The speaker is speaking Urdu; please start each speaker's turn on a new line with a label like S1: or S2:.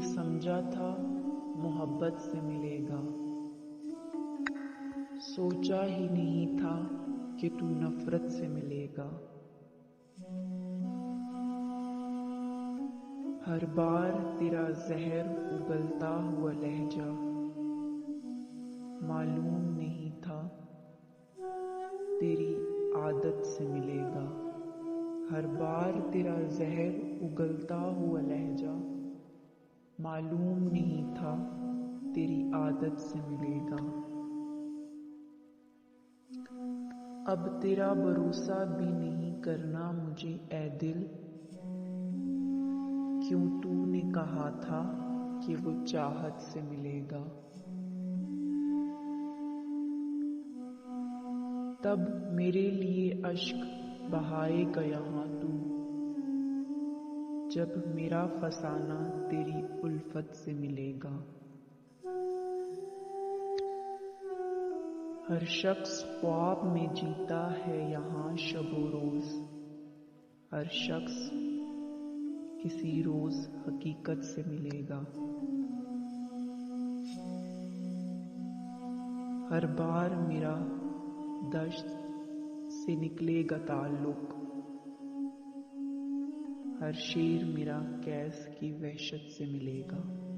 S1: سمجھا تھا محبت سے ملے گا، سوچا ہی نہیں تھا کہ تو نفرت سے ملے گا۔ ہر بار تیرا زہر اگلتا ہوا لہجہ، معلوم نہیں تھا تیری عادت سے ملے گا۔ ہر بار تیرا زہر اگلتا ہوا لہجہ، معلوم نہیں تھا تیری عادت سے ملے گا۔ اب تیرا بھروسہ بھی نہیں کرنا مجھے اے دل، کیوں تو نے کہا تھا کہ وہ چاہت سے ملے گا۔ تب میرے لیے اشک بہائے گا یہاں تو، جب میرا فسانہ تیری الفت سے ملے گا۔ ہر شخص خواب میں جیتا ہے یہاں شب و روز، ہر شخص کسی روز حقیقت سے ملے گا۔ ہر بار میرا دشت سے نکلے گا تعلق، ہر شیر میرا کیس کی وحشت سے ملے گا۔